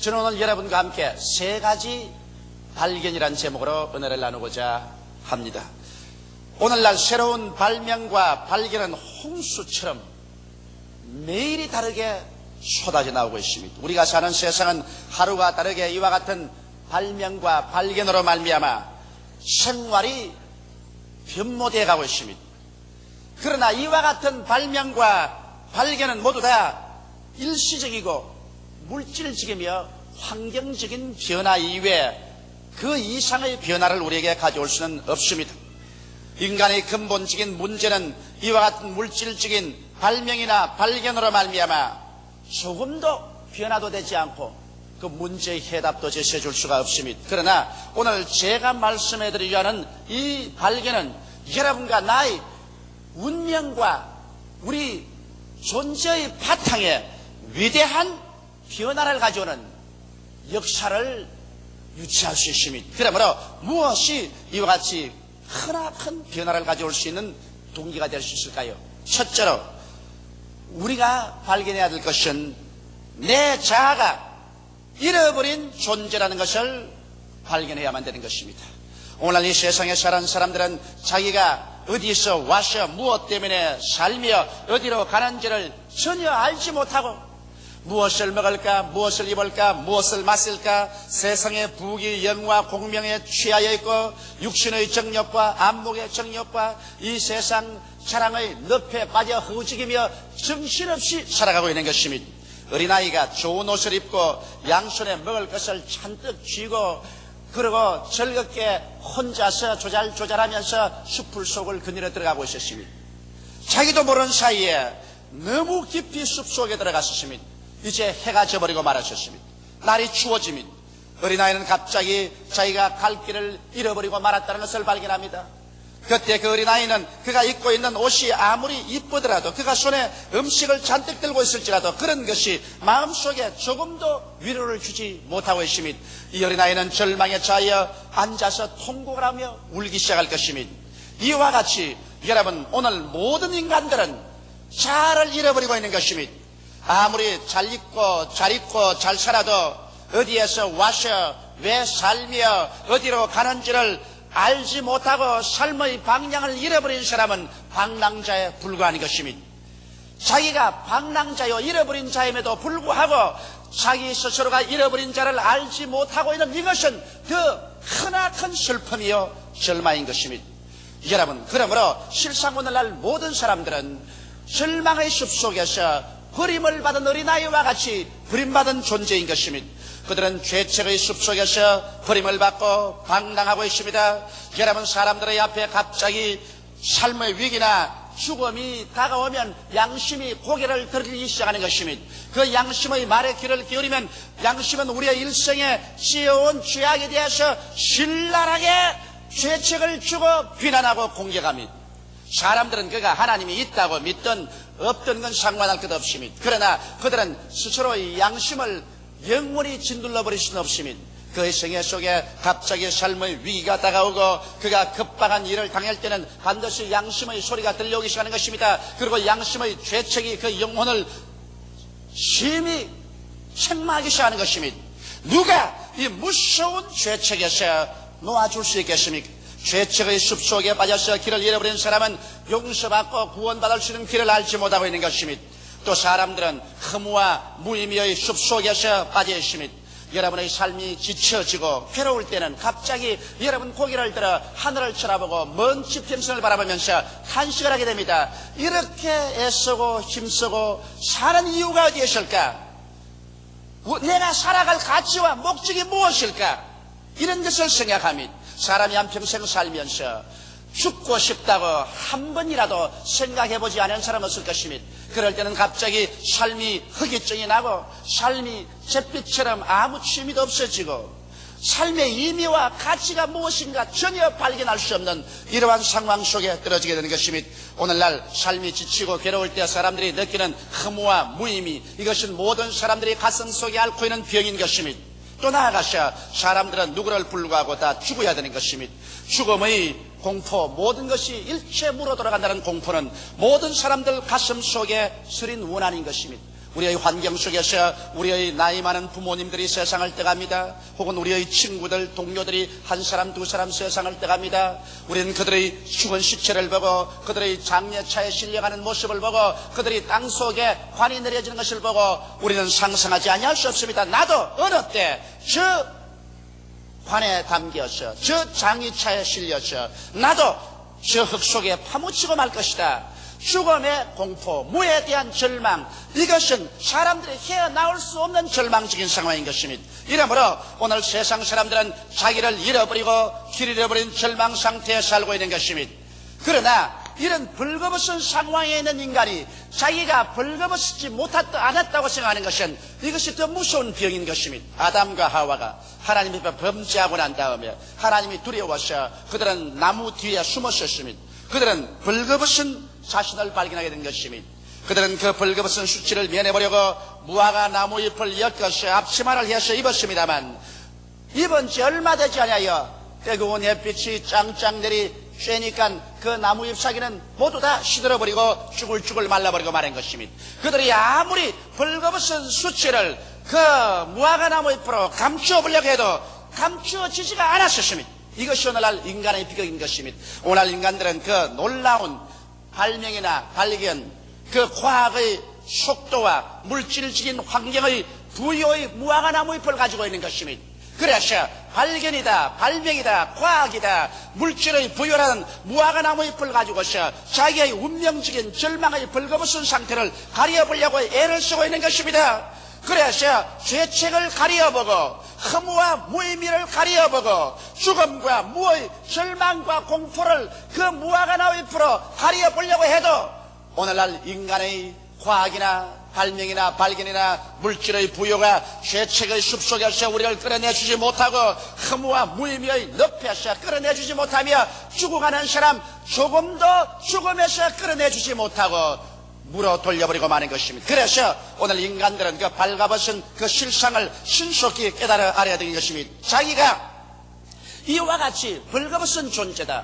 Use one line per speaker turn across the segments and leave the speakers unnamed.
저는 오늘 여러분과 함께 세 가지 발견이란 제목으로 은혜를 나누고자 합니다. 오늘날 새로운 발명과 발견은 홍수처럼 매일이 다르게 쏟아져 나오고 있습니다. 우리가 사는 세상은 하루가 다르게 이와 같은 발명과 발견으로 말미암아 생활이 변모되어 가고 있습니다. 그러나 이와 같은 발명과 발견은 모두 다 일시적이고 물질적이며 환경적인 변화 이외에 그 이상의 변화를 우리에게 가져올 수는 없습니다. 인간의 근본적인 문제는 이와 같은 물질적인 발명이나 발견으로 말미암아 조금도 변화도 되지 않고 그 문제의 해답도 제시해 줄 수가 없습니다. 그러나 오늘 제가 말씀해 드리려 하는 이 발견은 여러분과 나의 운명과 우리 존재의 바탕에 위대한 변화를 가져오는 역사를 유치할 수 있습니다. 그러므로 무엇이 이와 같이 크나큰 변화를 가져올 수 있는 동기가 될 수 있을까요? 첫째로 우리가 발견해야 될 것은 내 자아가 잃어버린 존재라는 것을 발견해야만 되는 것입니다. 오늘 이 세상에 사는 사람들은 자기가 어디서 와서 무엇 때문에 살며 어디로 가는지를 전혀 알지 못하고 무엇을 먹을까, 무엇을 입을까, 무엇을 마실까, 세상의 부귀, 영화, 공명에 취하여 있고 육신의 정욕과 안목의 정욕과 이 세상 사랑의 늪에 빠져 허우적이며 정신없이 살아가고 있는 것입니다. 어린아이가 좋은 옷을 입고 양손에 먹을 것을 잔뜩 쥐고 그리고 즐겁게 혼자서 조잘조잘하면서 숲을 속을 그늘에 들어가고 있었습니다. 자기도 모르는 사이에 너무 깊이 숲속에 들어갔었습니다. 이제 해가 져버리고 말았었습니다. 날이 추워집니다. 어린아이는 갑자기 자기가 갈 길을 잃어버리고 말았다는 것을 발견합니다. 그때 그 어린아이는 그가 입고 있는 옷이 아무리 이쁘더라도 그가 손에 음식을 잔뜩 들고 있을지라도 그런 것이 마음속에 조금도 위로를 주지 못하고 있습니다. 이 어린아이는 절망에 처하여 앉아서 통곡을 하며 울기 시작할 것입니다. 이와 같이 여러분 오늘 모든 인간들은 자아를 잃어버리고 있는 것입니다. 아무리 잘 입고 잘 살아도 어디에서 와서 왜 살며 어디로 가는지를 알지 못하고 삶의 방향을 잃어버린 사람은 방랑자에 불과한 것입니다. 자기가 방랑자요 잃어버린 자임에도 불구하고 자기 스스로가 잃어버린 자를 알지 못하고 있는 이것은 더 크나큰 슬픔이요 절망인 것입니다. 여러분 그러므로 실상 오늘날 모든 사람들은 절망의 숲속에서 버림을 받은 어린아이와 같이 버림받은 존재인 것입니다. 그들은 죄책의 숲속에서 버림을 받고 방랑하고 있습니다. 여러분 사람들의 앞에 갑자기 삶의 위기나 죽음이 다가오면 양심이 고개를 들기 시작하는 것입니다. 그 양심의 말에 귀를 기울이면 양심은 우리의 일생에 지어온 죄악에 대해서 신랄하게 죄책을 주고 비난하고 공격합니다. 사람들은 그가 하나님이 있다고 믿든 없던 건 상관할 것 없습니다. 그러나 그들은 스스로의 양심을 영원히 짓눌러 버릴 수는 없습니다. 그의 생애 속에 갑자기 삶의 위기가 다가오고 그가 급박한 일을 당할 때는 반드시 양심의 소리가 들려오기 시작하는 것입니다. 그리고 양심의 죄책이 그 영혼을 심히 책망하기 시작하는 것입니다. 누가 이 무서운 죄책에서 놓아줄 수 있겠습니까? 죄책의 숲속에 빠져서 길을 잃어버린 사람은 용서받고 구원받을 수 있는 길을 알지 못하고 있는 것입니다. 또 사람들은 허무와 무의미의 숲속에서 빠져 있습니다. 여러분의 삶이 지쳐지고 괴로울 때는 갑자기 여러분 고개를 들어 하늘을 쳐다보고 먼 지평선을 바라보면서 탄식을 하게 됩니다. 이렇게 애쓰고 힘쓰고 사는 이유가 어디에 있을까? 내가 살아갈 가치와 목적이 무엇일까? 이런 것을 생각합니다. 사람이 한평생 살면서 죽고 싶다고 한 번이라도 생각해보지 않은 사람은 없을 것입니다. 그럴 때는 갑자기 삶이 허기증이 나고 삶이 잿빛처럼 아무 취미도 없어지고 삶의 의미와 가치가 무엇인가 전혀 발견할 수 없는 이러한 상황 속에 떨어지게 되는 것입니다. 오늘날 삶이 지치고 괴로울 때 사람들이 느끼는 허무와 무의미, 이것은 모든 사람들이 가슴 속에 앓고 있는 병인 것입니다. 또 나아가서 사람들은 누구를 불구하고 다 죽어야 되는 것입니다. 죽음의 공포, 모든 것이 일체 물어 돌아간다는 공포는 모든 사람들 가슴 속에 서린 원한인 것입니다. 우리의 환경 속에서 우리의 나이 많은 부모님들이 세상을 떠갑니다. 혹은 우리의 친구들, 동료들이 한 사람, 두 사람 세상을 떠갑니다. 우리는 그들의 죽은 시체를 보고 그들의 장례차에 실려가는 모습을 보고 그들이 땅 속에 관이 내려지는 것을 보고 우리는 상상하지 아니할 수 없습니다. 나도 어느 때 저 관에 담겨서 저 장의차에 실려서 나도 저 흙 속에 파묻히고 말 것이다. 죽음의 공포, 무에 대한 절망, 이것은 사람들이 헤어나올 수 없는 절망적인 상황인 것입니다. 이러므로 오늘 세상 사람들은 자기를 잃어버리고 길 잃어버린 절망 상태에 살고 있는 것입니다. 그러나 이런 벌거벗은 상황에 있는 인간이 자기가 벌거벗지 않았다고 생각하는 것은 이것이 더 무서운 병인 것입니다. 아담과 하와가 하나님 앞에 범죄하고 난 다음에 하나님이 두려워서 그들은 나무 뒤에 숨었었습니다. 그들은 벌거벗은 자신을 발견하게 된 것입니다. 그들은 그 벌거벗은 수치를 면해보려고 무화과 나무 잎을 엮어서 앞치마를 해서 입었습니다만 입은 지 얼마 되지 않아요. 뜨거운 햇빛이 짱짱 쬐니까 그 나무 잎사귀는 모두 다 시들어버리고 쭈글쭈글 말라버리고 마는 것입니다. 그들이 아무리 벌거벗은 수치를 그 무화과 나무 잎으로 감추어보려고 해도 감추어지지가 않았었습니다. 이것이 오늘날 인간의 비극인 것입니다. 오늘날 인간들은 그 놀라운 발명이나 발견, 그 과학의 속도와 물질적인 환경의 부여의 무화과 나무 잎을 가지고 있는 것입니다. 그래서 발견이다, 발명이다, 과학이다, 물질의 부여라는 무화과 나무 잎을 가지고서 자기의 운명적인 절망의 벌거벗은 상태를 가려보려고 애를 쓰고 있는 것입니다. 그래서 죄책을 가려보고 허무와 무의미를 가려보고 죽음과 무의 절망과 공포를 그 무화과 나무 잎으로 가려보려고 해도 오늘날 인간의 과학이나 발명이나 발견이나 물질의 부여가 죄책의 숲속에서 우리를 끌어내주지 못하고 허무와 무의미의 늪에서 끌어내주지 못하며 죽어가는 사람 조금 더 죽음에서 끌어내주지 못하고 물어 돌려버리고 마는 것입니다. 그래서 오늘 인간들은 그 발가벗은 그 실상을 신속히 깨달아 알아야 되는 것입니다. 자기가 이와 같이 벌거벗은 존재다,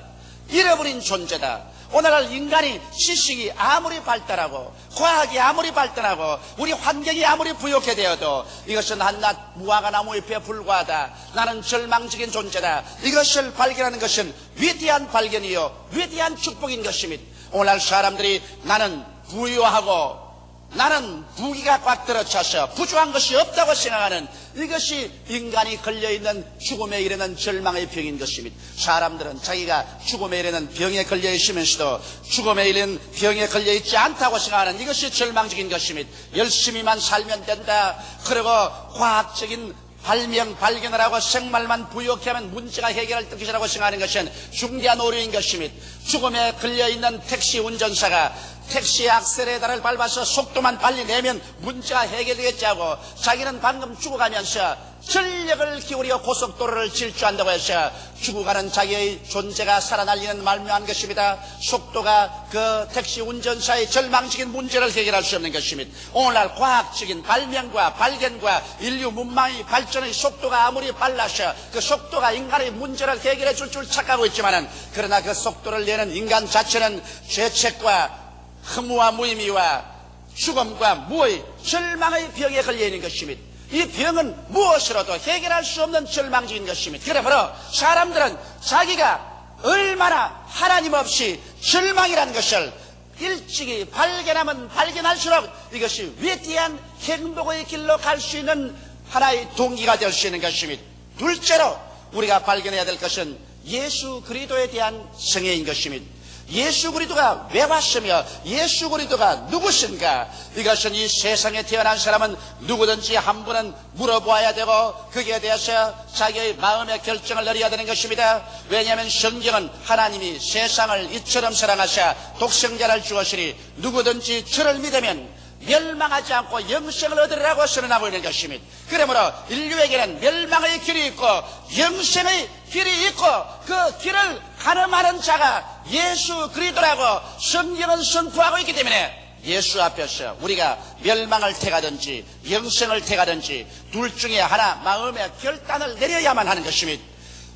잃어버린 존재다. 오늘날 인간이 지식이 아무리 발달하고 과학이 아무리 발달하고 우리 환경이 아무리 부욕해 되어도 이것은 한낱 무화과 나무 잎에 불과하다. 나는 절망적인 존재다. 이것을 발견하는 것은 위대한 발견이요 위대한 축복인 것입니다. 오늘날 사람들이 나는 부유하고 나는 부귀가 꽉 들어차서 부족한 것이 없다고 생각하는 이것이 인간이 걸려있는 죽음에 이르는 절망의 병인 것입니다. 사람들은 자기가 죽음에 이르는 병에 걸려있으면서도 죽음에 이르는 병에 걸려있지 않다고 생각하는 이것이 절망적인 것입니다. 열심히만 살면 된다. 그리고 과학적인 발명, 발견을 하고 생말만 부유하게 하면 문제가 해결할 것이라고 생각하는 것은 중대한 오류인 것입니다. 죽음에 걸려있는 택시 운전사가 택시의 악셀레다를 밟아서 속도만 빨리 내면 문제가 해결되겠지 하고 자기는 방금 죽어가면서 전력을 기울여 고속도로를 질주한다고 해서 죽어가는 자기의 존재가 살아날리는 말묘한 것입니다. 속도가 그 택시 운전사의 절망적인 문제를 해결할 수 없는 것입니다. 오늘날 과학적인 발명과 발견과 인류 문명의 발전의 속도가 아무리 빨라서 그 속도가 인간의 문제를 해결해 줄 착각하고 있지만은 그러나 그 속도를 내는 인간 자체는 죄책과 허무와 무의미와 죽음과 무의 절망의 병에 걸려 있는 것입니다. 이 병은 무엇으로도 해결할 수 없는 절망적인 것입니다. 그러므로 사람들은 자기가 얼마나 하나님 없이 절망이라는 것을 일찍이 발견하면 발견할수록 이것이 위대한 행복의 길로 갈 수 있는 하나의 동기가 될 수 있는 것입니다. 둘째로 우리가 발견해야 될 것은 예수 그리스도에 대한 성애인 것입니다. 예수 그리스도가 왜 왔으며 예수 그리스도가 누구신가? 이것은 이 세상에 태어난 사람은 누구든지 한 번은 물어보아야 되고 거기에 대해서 자기의 마음의 결정을 내려야 되는 것입니다. 왜냐하면 성경은 하나님이 세상을 이처럼 사랑하사 독생자를 주었으니 누구든지 저를 믿으면 멸망하지 않고 영생을 얻으리라고 선언하고 있는 것입니다. 그러므로 인류에게는 멸망의 길이 있고 영생의 길이 있고 그 길을 가늠하는 자가 예수 그리스도라고 성경은 선포하고 있기 때문에 예수 앞에서 우리가 멸망을 택하든지 영생을 택하든지 둘 중에 하나 마음의 결단을 내려야만 하는 것입니다.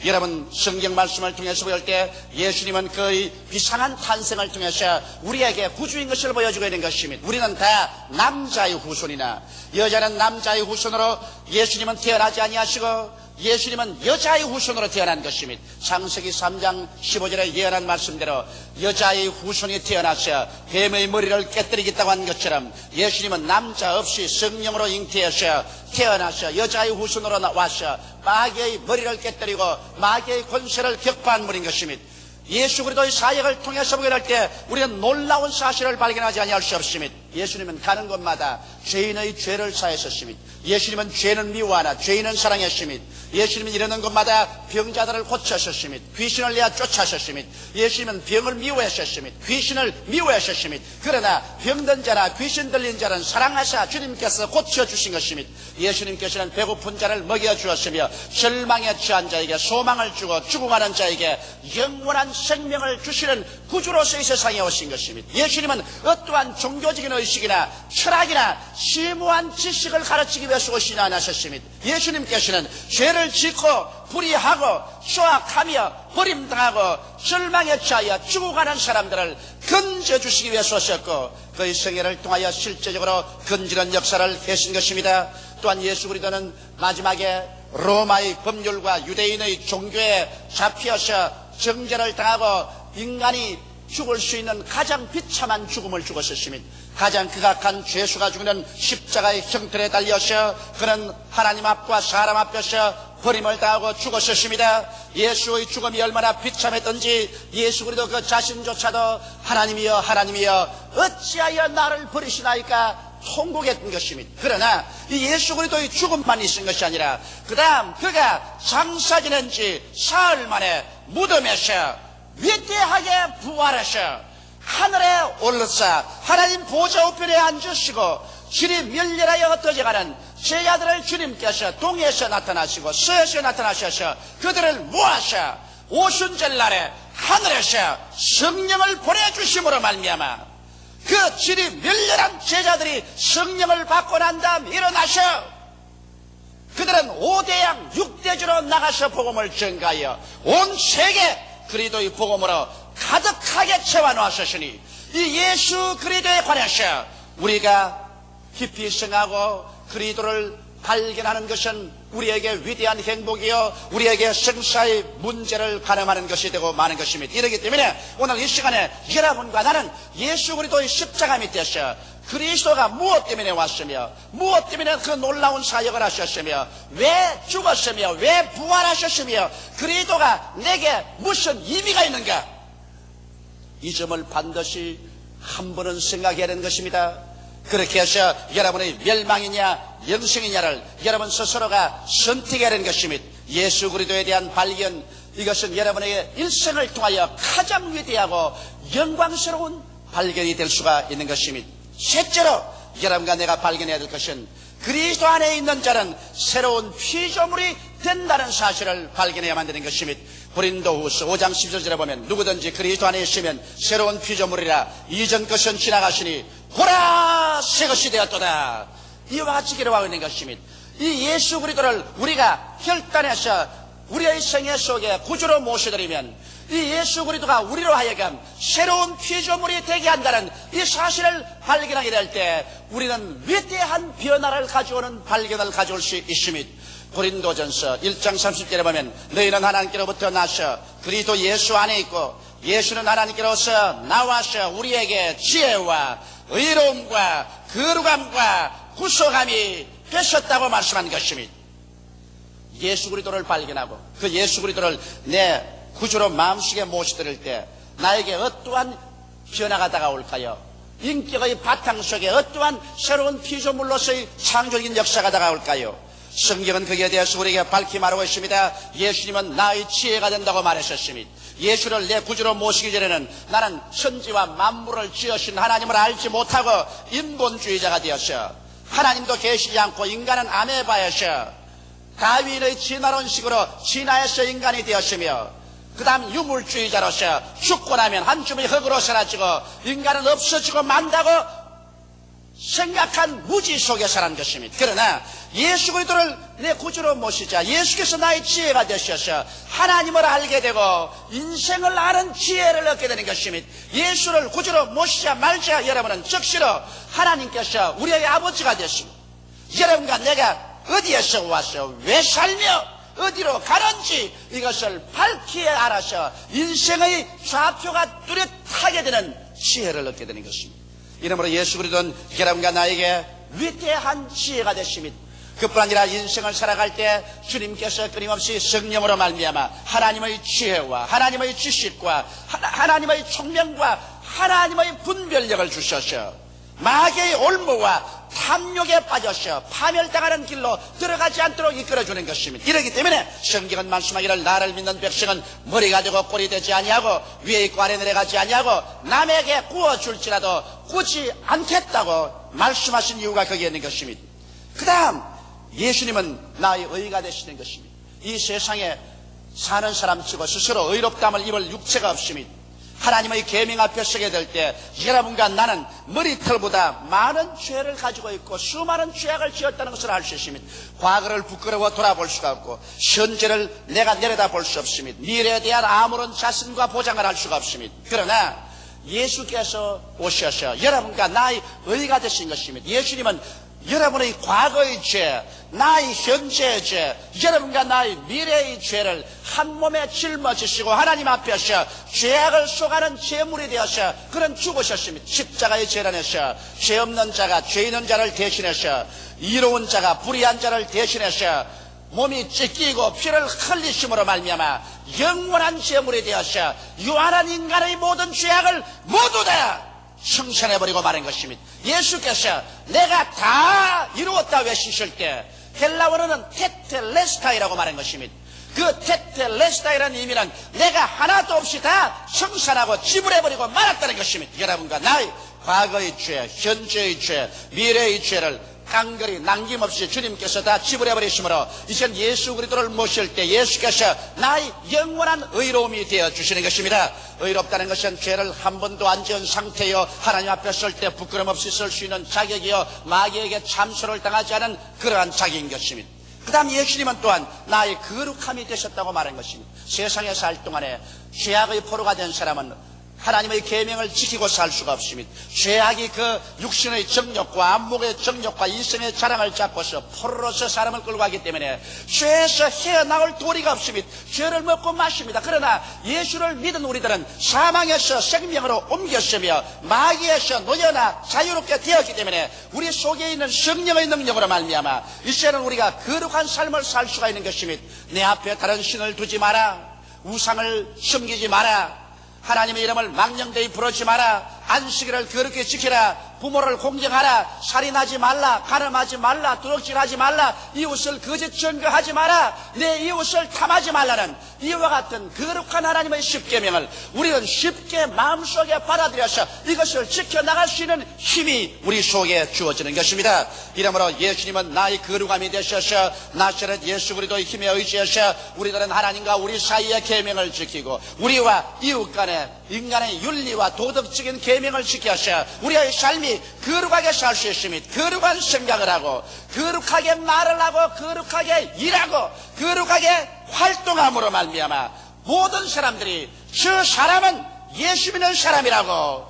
여러분 성경 말씀을 통해서 볼 때 예수님은 그의 비상한 탄생을 통해서 우리에게 구주인 것을 보여주고 있는 것입니다. 우리는 다 남자의 후손이나 여자는 남자의 후손으로 예수님은 태어나지 아니하시고 예수님은 여자의 후손으로 태어난 것입니다. 창세기 3장 15절에 예언한 말씀대로 여자의 후손이 태어나서 뱀의 머리를 깨뜨리겠다고 한 것처럼 예수님은 남자 없이 성령으로 잉태해서 태어나서 여자의 후손으로 와서 마귀의 머리를 깨뜨리고 마귀의 권세를 격파한 분인 것입니다. 예수 그리스도의 사역을 통해서 보게 될 때 우리는 놀라운 사실을 발견하지 아니할 수 없습니다. 예수님은 가는 곳마다 죄인의 죄를 사하셨습니다. 예수님은 죄는 미워하나 죄인은 사랑했습니다. 예수님은 이르는 곳마다 병자들을 고쳐셨습니다. 귀신을 내어 쫓아셨습니다. 예수님은 병을 미워하셨습니다. 귀신을 미워하셨습니다. 그러나 병든 자나 귀신 들린 자는 사랑하사 주님께서 고쳐주신 것입니다. 예수님께서는 배고픈 자를 먹여주었으며 절망에 처한 자에게 소망을 주고 죽어가는 자에게 영원한 생명을 주시는 구주로서 이 세상에 오신 것입니다. 예수님은 어떠한 종교적인 의식이나 철학이나 심오한 지식을 가르치기 위해서 오시지 않으셨습니다. 예수님께서는 죄를 짓고 불의하고 수악하며 버림당하고 절망에 처하여 죽어가는 사람들을 건져주시기 위해서 오셨고 그의 생애를 통하여 실제적으로 건지는 역사를 하신 것입니다. 또한 예수 그리스도는 마지막에 로마의 법률과 유대인의 종교에 잡혀서 정죄를 당하고 인간이 죽을 수 있는 가장 비참한 죽음을 죽었습니다. 가장 극악한 죄수가 죽는 십자가의 형틀에 달려서 그는 하나님 앞과 사람 앞에서 버림을 당하고 죽었습니다. 예수의 죽음이 얼마나 비참했던지 예수 그리스도 그 자신조차도 하나님이여 하나님이여 어찌하여 나를 버리시나이까 통곡했던 것입니다. 그러나 이 예수 그리스도의 죽음만 있은 것이 아니라 그 다음 그가 장사 지낸 지 사흘 만에 무덤에서 위대하게 부활하셔 하늘에 올라서 하나님 보좌 우편에 앉으시고 질이 멸렬하여 흩어져가는 제자들을 주님께서 동에서 나타나시고 서에서 나타나셔서 그들을 모아서 오순절날에 하늘에서 성령을 보내주심으로 말미암아 그 질이 멸렬한 제자들이 성령을 받고 난 다음 일어나셔 그들은 5대양 6대주로 나가서 복음을 전가하여 온 세계 그리스도의 복음으로 가득하게 채워놓으셨으니 이 예수 그리스도에 관해서 우리가 깊이 생각하고 그리스도를 발견하는 것은 우리에게 위대한 행복이요 우리에게 생사의 문제를 가늠하는 것이 되고 마는 것입니다. 이렇기 때문에 오늘 이 시간에 여러분과 나는 예수 그리스도의 십자가 밑에서 그리스도가 무엇 때문에 왔으며 무엇 때문에 그 놀라운 사역을 하셨으며 왜 죽었으며 왜 부활하셨으며 그리스도가 내게 무슨 의미가 있는가 이 점을 반드시 한 번은 생각해야 되는 것입니다. 그렇게 해서 여러분의 멸망이냐 영생이냐를 여러분 스스로가 선택해야 되는 것입니다. 예수 그리스도에 대한 발견 이것은 여러분의 일생을 통하여 가장 위대하고 영광스러운 발견이 될 수가 있는 것입니다. 셋째로 여러분과 내가 발견해야 될 것은 그리스도 안에 있는 자는 새로운 피조물이 된다는 사실을 발견해야만 되는 것입니다. 고린도후서 5장 10절에 보면 누구든지 그리스도 안에 있으면 새로운 피조물이라 이전 것은 지나가시니 보라 새 것이 되었도다. 이와 같이 기록하고 있는 것입니다. 이 예수 그리스도를 우리가 혈단해서 우리의 생애 속에 구주로 모셔드리면 이 예수 그리스도가 우리로 하여금 새로운 피조물이 되게 한다는 이 사실을 발견하게 될 때 우리는 위대한 변화를 가져오는 발견을 가져올 수 있습니다. 고린도전서 1장 30절에 보면 너희는 하나님께로부터 나서 그리스도 예수 안에 있고 예수는 하나님께로서 나와서 우리에게 지혜와 의로움과 거룩함과 구속함이 되셨다고 말씀한 것입니다. 예수 그리스도를 발견하고 그 예수 그리스도를 내 구주로 마음속에 모셔드릴 때 나에게 어떠한 변화가 다가올까요? 인격의 바탕 속에 어떠한 새로운 피조물로서의 창조적인 역사가 다가올까요? 성경은 거기에 대해서 우리에게 밝히 말하고 있습니다. 예수님은 나의 지혜가 된다고 말하셨습니다. 예수를 내 구주로 모시기 전에는 나는 천지와 만물을 지으신 하나님을 알지 못하고 인본주의자가 되었어. 하나님도 계시지 않고 인간은 아메바였어. 다윈의 진화론 식으로 진화해서 인간이 되었으며 그 다음 유물주의자로서 죽고 나면 한 줌의 흙으로 사라지고 인간은 없어지고 만다고 생각한 무지 속에 사는 것입니다. 그러나 예수 그리스도를 내 구주로 모시자 예수께서 나의 지혜가 되셔서 하나님을 알게 되고 인생을 아는 지혜를 얻게 되는 것입니다. 예수를 구주로 모시자 말자 여러분은 즉시로 하나님께서 우리의 아버지가 되십니다. 여러분과 내가 어디에서 와서 왜 살며 어디로 가는지 이것을 밝히 알아서 인생의 좌표가 뚜렷하게 되는 지혜를 얻게 되는 것입니다. 이러므로 예수 그리스도는 여러분과 나에게 위대한 지혜가 되십니다. 그뿐 아니라 인생을 살아갈 때 주님께서 끊임없이 성령으로 말미암아 하나님의 지혜와 하나님의 지식과 하나님의 총명과 하나님의 분별력을 주셔서 마귀의 올무와 탐욕에 빠져서 파멸당하는 길로 들어가지 않도록 이끌어주는 것입니다. 이렇기 때문에 성경은 말씀하기를 나를 믿는 백성은 머리가 되고 꼴이 되지 아니하고 위에 있고 아래 내려가지 아니하고 남에게 구워줄지라도 구지 않겠다고 말씀하신 이유가 거기에 있는 것입니다. 그 다음 예수님은 나의 의가 되시는 것입니다. 이 세상에 사는 사람 치고 스스로 의롭다함을 입을 육체가 없습니다. 하나님의 계명 앞에 서게 될 때 여러분과 나는 머리털보다 많은 죄를 가지고 있고 수많은 죄악을 지었다는 것을 알 수 있습니다. 과거를 부끄러워 돌아볼 수가 없고 현재를 내가 내려다볼 수 없습니다. 미래에 대한 아무런 자신과 보장을 할 수가 없습니다. 그러나 예수께서 오셔서 여러분과 나의 의가 되신 것입니다. 예수님은 여러분의 과거의 죄, 나의 현재의 죄, 여러분과 나의 미래의 죄를 한 몸에 짊어지시고 하나님 앞에서 죄악을 쏘가는 제물이 되어서 그런 죽으셨습니다. 십자가의 재단에서 죄 없는 자가 죄 있는 자를 대신해서 이로운 자가 불의한 자를 대신해서 몸이 찢기고 피를 흘리심으로 말미암아 영원한 제물이 되어서 유한한 인간의 모든 죄악을 모두 다 청산해버리고 마는 것입니다. 예수께서 내가 다 이루었다 외치실 때 헬라어로는 테텔레스타이라고 말한 것입니다. 그 테텔레스타이라는 의미는 내가 하나도 없이 다 청산하고 지불해버리고 말았다는 것입니다. 여러분과 나의 과거의 죄, 현재의 죄, 미래의 죄를 깡그리 남김없이 주님께서 다 지불해버리심으로 이젠 예수 그리스도를 모실 때 예수께서 나의 영원한 의로움이 되어주시는 것입니다. 의롭다는 것은 죄를 한 번도 안 지은 상태여 하나님 앞에 설 때 부끄럼 없이 설 수 있는 자격이요 마귀에게 참소를 당하지 않은 그러한 자격인 것입니다. 그 다음 예수님은 또한 나의 거룩함이 되셨다고 말한 것입니다. 세상에 살 동안에 죄악의 포로가 된 사람은 하나님의 계명을 지키고 살 수가 없습니다. 죄악이 그 육신의 정욕과 안목의 정욕과 이성의 자랑을 잡고서 포로로서 사람을 끌고 가기 때문에 죄에서 헤어나올 도리가 없습니다. 죄를 먹고 마십니다. 그러나 예수를 믿은 우리들은 사망에서 생명으로 옮겼으며 마귀에서 노여나 자유롭게 되었기 때문에 우리 속에 있는 성령의 능력으로 말미암아 이제는 우리가 거룩한 삶을 살 수가 있는 것입니다. 내 앞에 다른 신을 두지 마라. 우상을 섬기지 마라. 하나님의 이름을 망령되이 부르지 마라. 안식일을 거룩히 지키라. 부모를 공경하라. 살인하지 말라. 간음하지 말라. 도둑질하지 말라. 이웃을 거짓 증거하지 마라. 내 이웃을 탐하지 말라는 이와 같은 거룩한 하나님의 십계명을 우리는 쉽게 마음속에 받아들여서 이것을 지켜나갈 수 있는 힘이 우리 속에 주어지는 것입니다. 이러므로 예수님은 나의 거룩함이 되셔서 나사렛 예수 그리스도의 힘에 의지해서 우리들은 하나님과 우리 사이의 계명을 지키고 우리와 이웃 간의 인간의 윤리와 도덕적인 계명을 지켜서 우리의 삶이 거룩하게 살 수 있습니다. 거룩한 생각을 하고 거룩하게 말을 하고 거룩하게 일하고 거룩하게 활동함으로 말미암아 모든 사람들이 저 사람은 예수 믿는 사람이라고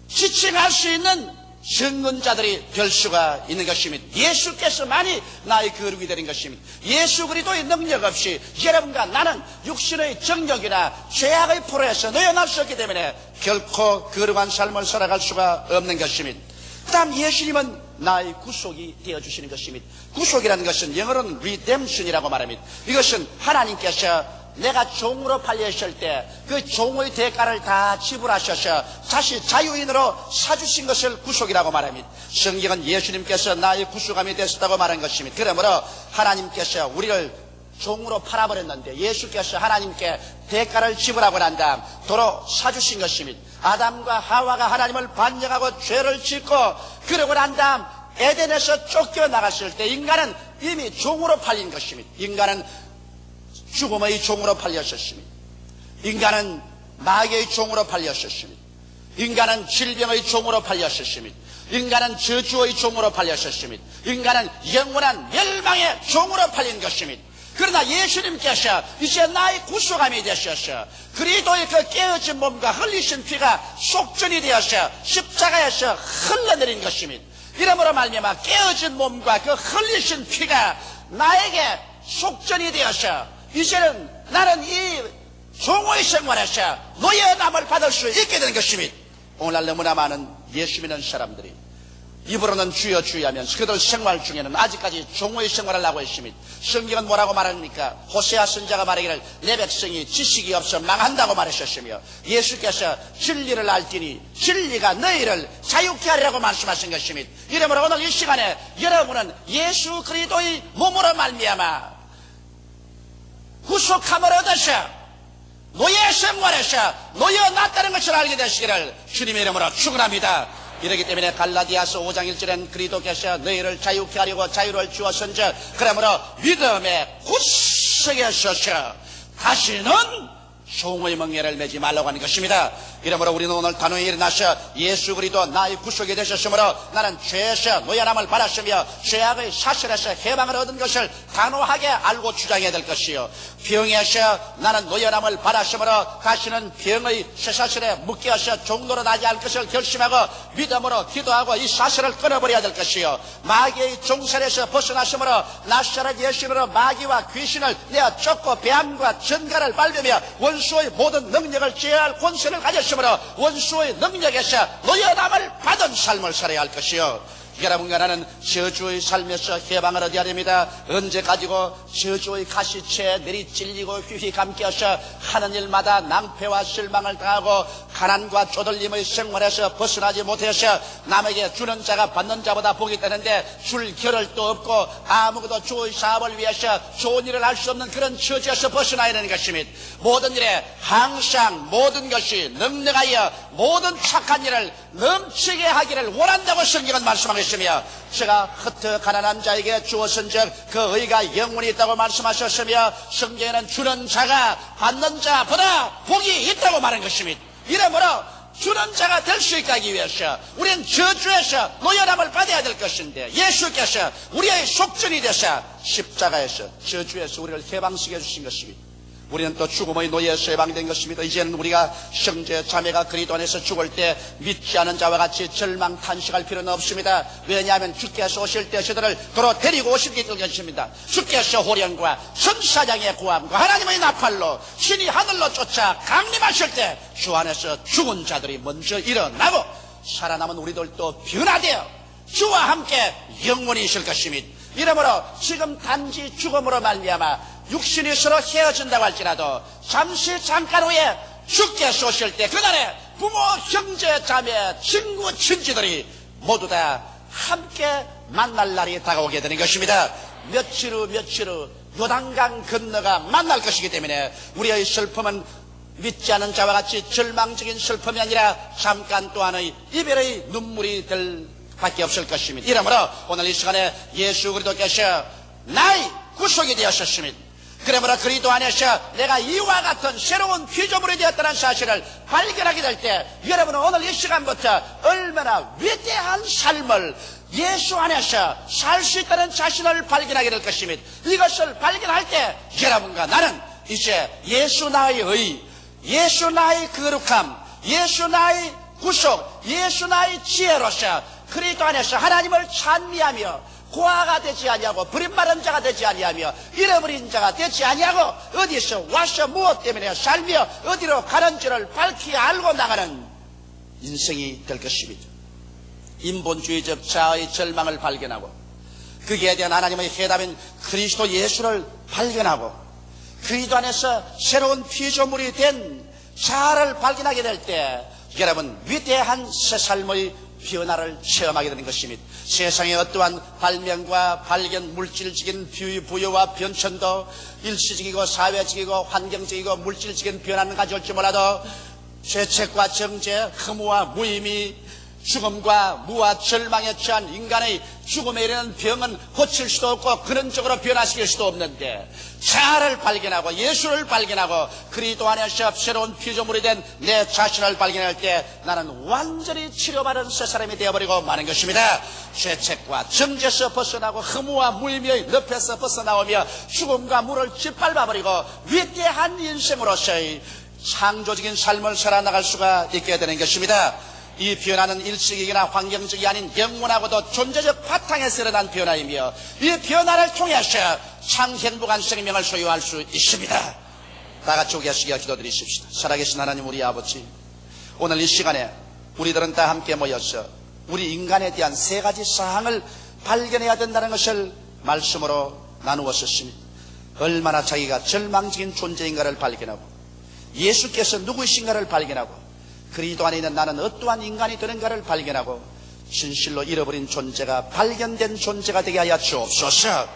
지칭할 수 있는 증언자들이 될 수가 있는 것입니다. 예수께서만이 나의 거룩이 되는 것입니다. 예수 그리스도의 능력 없이 여러분과 나는 육신의 정욕이나 죄악의 포로에서 놓여날 수 없기 때문에 결코 거룩한 삶을 살아갈 수가 없는 것입니다. 그 다음 예수님은 나의 구속이 되어주시는 것입니다. 구속이라는 것은 영어로는 redemption이라고 말합니다. 이것은 하나님께서 내가 종으로 팔렸을 때 그 종의 대가를 다 지불하셔서 다시 자유인으로 사주신 것을 구속이라고 말합니다. 성경은 예수님께서 나의 구속함이 되셨다고 말한 것입니다. 그러므로 하나님께서 우리를 종으로 팔아버렸는데 예수께서 하나님께 대가를 지불하고 난 다음 도로 사주신 것입니다. 아담과 하와가 하나님을 반역하고 죄를 짓고 그러고 난 다음 에덴에서 쫓겨나갔을 때 인간은 이미 종으로 팔린 것입니다. 인간은 죽음의 종으로 팔렸었습니다. 인간은 마귀의 종으로 팔렸었습니다. 인간은 질병의 종으로 팔렸었습니다. 인간은 저주의 종으로 팔렸었습니다. 인간은 영원한 멸망의 종으로 팔린 것입니다. 그러나 예수님께서 이제 나의 구속함이 되셔서 그리스도의 그 깨어진 몸과 흘리신 피가 속전이 되어서 십자가에서 흘러내린 것입니다. 이러므로 말미암아 깨어진 몸과 그 흘리신 피가 나에게 속전이 되어서 이제는 나는 이 종의 생활에서 노예남을 받을 수 있게 된 것입니다. 오늘날 너무나 많은 예수 믿는 사람들이 입으로는 주여 주여 하면서 그들 생활 중에는 아직까지 종의 생활을 하고 있습니다. 성경은 뭐라고 말합니까? 호세아 선지자가 말하기를 내 백성이 지식이 없어 망한다고 말하셨으며 예수께서 진리를 알지니 진리가 너희를 자유케 하리라고 말씀하신 것입니다. 이러므로 오늘 이 시간에 여러분은 예수 그리스도의 몸으로 말미암아 구속함을 얻으셔 노예 생활에서 놓여놨다는 것을 알게 되시기를 주님의 이름으로 축원합니다. 이렇기 때문에 갈라디아서 5장 1절엔 그리스도께서 너희를 자유케 하려고 자유를 주었은즉 그러므로 믿음의 굳세게 서서 다시는 종의 멍에를 매지 말라고 하는 것입니다. 이러므로 우리는 오늘 단호히 일어나서 예수 그리스도 나의 구속이 되셨으므로 나는 죄에서 노예남을 받았으며 죄악의 사슬에서 해방을 얻은 것을 단호하게 알고 주장해야 될 것이요, 병에서 나는 노예남을 받았으므로 다시는 병의 쇠사슬에 묶여서 종로로 나지 않을 것을 결심하고 믿음으로 기도하고 이 사슬을 끊어버려야 될 것이요, 마귀의 종살에서 벗어났으므로 나사렛 예수님으로 마귀와 귀신을 내어 쫓고 뱀과 전갈을 밟으며 원수의 모든 능력을 제어할 권세를 가졌으므로 원수의 능력에서 노예남을 받은 삶을 살아야 할 것이요, 여러분과 나는 저주의 삶에서 해방을 얻어야 됩니다. 언제까지고 저주의 가시체에 내리찔리고 휘휘 감겨서 하는 일마다 낭패와 실망을 당하고 가난과 쪼들림의 생활에서 벗어나지 못해서 남에게 주는 자가 받는 자보다 복이 되는데 줄 겨를도 없고 아무것도 주의 사업을 위해서 좋은 일을 할 수 없는 그런 처지에서 벗어나야 되는 것입니다. 모든 일에 항상 모든 것이 능력하여 모든 착한 일을 넘치게 하기를 원한다고 성경은 말씀하고 있으며, 제가 흩어 가난한 자에게 주었은즉 그 의가 영원히 있다고 말씀하셨으며 성경에는 주는 자가 받는 자보다 복이 있다고 말한 것입니다. 이러므로 주는 자가 될 수 있게 하기 위해서 우리는 저주에서 노예남을 받아야 될 것인데, 예수께서 우리의 속전이 되사 십자가에서 저주에서 우리를 해방시켜 주신 것입니다. 우리는 또 죽음의 노예에서 해방된 것입니다. 이제는 우리가 형제 자매가 그리스도 안에서 죽을 때 믿지 않은 자와 같이 절망 탄식할 필요는 없습니다. 왜냐하면 주께서 오실 때 저들을 도로 데리고 오시기 때문입니다. 주께서 호령과 천사장의 구함과 하나님의 나팔로 신이 하늘로 쫓아 강림하실 때 주 안에서 죽은 자들이 먼저 일어나고 살아남은 우리들도 변화되어 주와 함께 영원히 있을 것입니다. 이러므로 지금 단지 죽음으로 말미암아 육신이 서로 헤어진다고 할지라도 잠깐 후에 주께서 오실 때 그날에 부모, 형제, 자매, 친구, 친지들이 모두 다 함께 만날 날이 다가오게 되는 것입니다. 며칠 후 요단강 건너가 만날 것이기 때문에 우리의 슬픔은 믿지 않은 자와 같이 절망적인 슬픔이 아니라 잠깐 동안의 이별의 눈물이 될 밖에 없을 것입니다. 이러므로 오늘 이 시간에 예수 그리스도께서 나의 구속이 되었습니다. 그러므로 그리스도 안에서 내가 이와 같은 새로운 피조물이 되었다는 사실을 발견하게 될 때 여러분은 오늘 이 시간부터 얼마나 위대한 삶을 예수 안에서 살 수 있다는 자신을 발견하게 될 것입니다. 이것을 발견할 때 여러분과 나는 이제 예수 나의 의, 예수 나의 거룩함, 예수 나의 구속, 예수 나의 지혜로서 그리스도 안에서 하나님을 찬미하며 고아가 되지 아니하고 버림받은 자가 되지 아니하며 잃어버린 자가 되지 아니하고 어디서 와서 무엇 때문에 살며 어디로 가는지를 밝히 알고 나가는 인생이 될 것입니다. 인본주의적 자아의 절망을 발견하고 거기에 대한 하나님의 해답인 그리스도 예수를 발견하고 그리스도 안에서 새로운 피조물이 된 자아를 발견하게 될 때 여러분 위대한 새 삶의 변화를 체험하게 되는 것입니다. 세상의 어떠한 발명과 발견, 물질적인 부여와 변천도 일시적이고 사회적이고 환경적이고 물질적인 변화는 가져올지 몰라도 죄책과 정죄, 흠모와 무의미, 죽음과 무와 절망에 처한 인간의 죽음에 이르는 병은 고칠 수도 없고 근원적으로 변화시킬 수도 없는데, 자아를 발견하고 예수를 발견하고 그리스도 안에서 새로운 피조물이 된 내 자신을 발견할 때 나는 완전히 치료받은 새 사람이 되어버리고 마는 것입니다. 죄책과 정죄에서 벗어나고 허무와 무의미의 늪에서 벗어나오며 죽음과 물을 짓밟아버리고 위대한 인생으로서의 창조적인 삶을 살아나갈 수가 있게 되는 것입니다. 이 변화는 일시적이나 환경적이 아닌 영원하고도 존재적 바탕에서 일어난 변화이며, 이 변화를 통해서 참 행복한 생명을 소유할 수 있습니다. 다 같이 우리가 기도드리십시다. 살아계신 하나님 우리 아버지, 오늘 이 시간에 우리들은 다 함께 모여서 우리 인간에 대한 세 가지 사항을 발견해야 된다는 것을 말씀으로 나누었습니다. 얼마나 자기가 절망적인 존재인가를 발견하고, 예수께서 누구이신가를 발견하고, 그리스도 안에 있는 나는 어떠한 인간이 되는가를 발견하고, 진실로 잃어버린 존재가 발견된 존재가 되게 하여 주옵소서.